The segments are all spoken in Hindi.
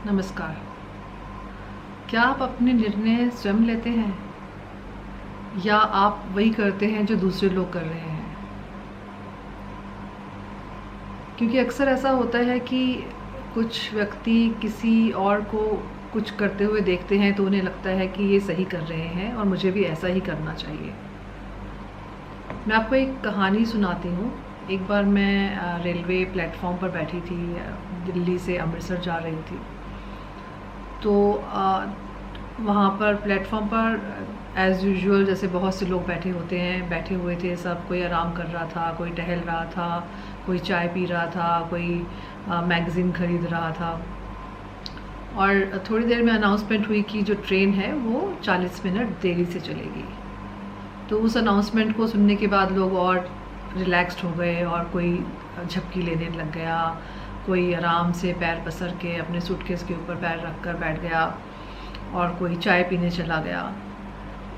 नमस्कार। क्या आप अपने निर्णय स्वयं लेते हैं या आप वही करते हैं जो दूसरे लोग कर रहे हैं? क्योंकि अक्सर ऐसा होता है कि कुछ व्यक्ति किसी और को कुछ करते हुए देखते हैं तो उन्हें लगता है कि ये सही कर रहे हैं और मुझे भी ऐसा ही करना चाहिए। मैं आपको एक कहानी सुनाती हूँ। एक बार मैं रेलवे प्लेटफॉर्म पर बैठी थी, दिल्ली से अमृतसर जा रही थी। तो वहाँ पर प्लेटफॉर्म पर एज़ यूजुअल जैसे बहुत से लोग बैठे हुए थे। सब कोई आराम कर रहा था, कोई टहल रहा था, कोई चाय पी रहा था, कोई मैगज़ीन ख़रीद रहा था। और थोड़ी देर में अनाउंसमेंट हुई कि जो ट्रेन है वो 40 मिनट देरी से चलेगी। तो उस अनाउंसमेंट को सुनने के बाद लोग और रिलैक्स्ड हो गए और कोई झपकी लेने लग गया, कोई आराम से पैर पसर के अपने सूटकेस के ऊपर पैर रख कर बैठ गया और कोई चाय पीने चला गया।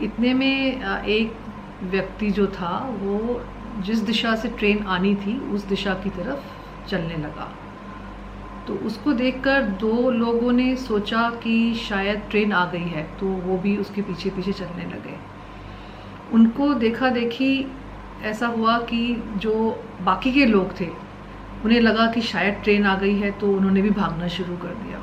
इतने में एक व्यक्ति जो था वो जिस दिशा से ट्रेन आनी थी उस दिशा की तरफ चलने लगा। तो उसको देखकर दो लोगों ने सोचा कि शायद ट्रेन आ गई है, तो वो भी उसके पीछे पीछे चलने लगे। उनको देखा देखी ऐसा हुआ कि जो बाकी के लोग थे उन्हें लगा कि शायद ट्रेन आ गई है, तो उन्होंने भी भागना शुरू कर दिया।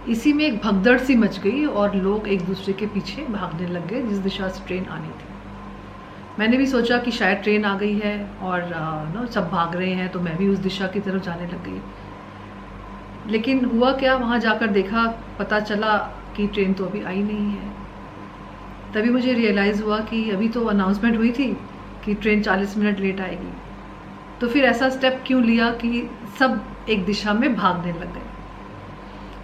इसी में एक भगदड़ सी मच गई और लोग एक दूसरे के पीछे भागने लग गए जिस दिशा से ट्रेन आनी थी। मैंने भी सोचा कि शायद ट्रेन आ गई है और सब भाग रहे हैं तो मैं भी उस दिशा की तरफ जाने लग गई। लेकिन हुआ क्या, वहाँ जाकर देखा, पता चला कि ट्रेन तो अभी आई नहीं है। तभी मुझे रियलाइज़ हुआ कि अभी तो अनाउंसमेंट हुई थी कि ट्रेन 40 मिनट लेट आएगी। तो फिर ऐसा स्टेप क्यों लिया कि सब एक दिशा में भागने लग गए।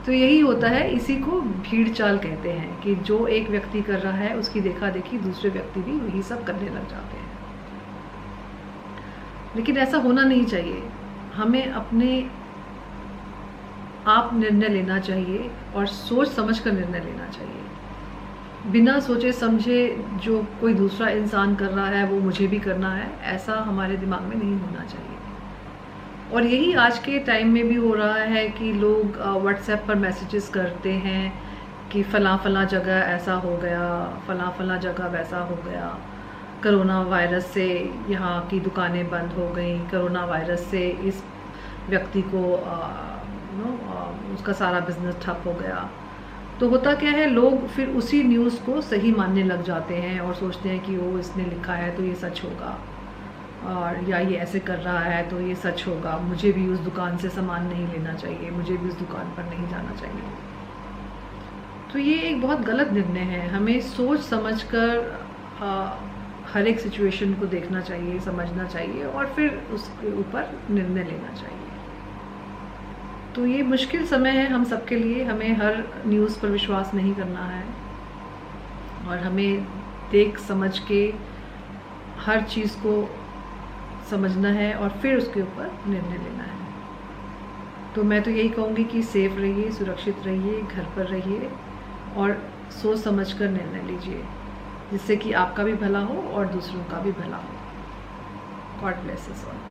तो यही होता है, इसी को भीड़ चाल कहते हैं कि जो एक व्यक्ति कर रहा है उसकी देखा देखी दूसरे व्यक्ति भी वही सब करने लग जाते हैं। लेकिन ऐसा होना नहीं चाहिए। हमें अपने आप निर्णय लेना चाहिए और सोच समझ कर निर्णय लेना चाहिए। बिना सोचे समझे जो कोई दूसरा इंसान कर रहा है वो मुझे भी करना है, ऐसा हमारे दिमाग में नहीं होना चाहिए। और यही आज के टाइम में भी हो रहा है कि लोग व्हाट्सएप पर मैसेजेस करते हैं कि फ़लाँ फ़लाँ जगह ऐसा हो गया, फ़लाँ फ़लाँ जगह वैसा हो गया, कोरोना वायरस से यहाँ की दुकानें बंद हो गई, कोरोना वायरस से इस व्यक्ति को उसका सारा बिजनेस ठप हो गया। तो होता क्या है, लोग फिर उसी न्यूज़ को सही मानने लग जाते हैं और सोचते हैं कि वो इसने लिखा है तो ये सच होगा, और या ये ऐसे कर रहा है तो ये सच होगा, मुझे भी उस दुकान से सामान नहीं लेना चाहिए, मुझे भी उस दुकान पर नहीं जाना चाहिए। तो ये एक बहुत गलत निर्णय है। हमें सोच समझकर हर एक सिचुएशन को देखना चाहिए, समझना चाहिए और फिर उसके ऊपर निर्णय लेना चाहिए। तो ये मुश्किल समय है हम सबके लिए। हमें हर न्यूज़ पर विश्वास नहीं करना है और हमें देख समझ के हर चीज़ को समझना है और फिर उसके ऊपर निर्णय लेना है। तो मैं तो यही कहूँगी कि सेफ रहिए, सुरक्षित रहिए, घर पर रहिए और सोच समझ कर निर्णय लीजिए, जिससे कि आपका भी भला हो और दूसरों का भी भला हो। God bless us all.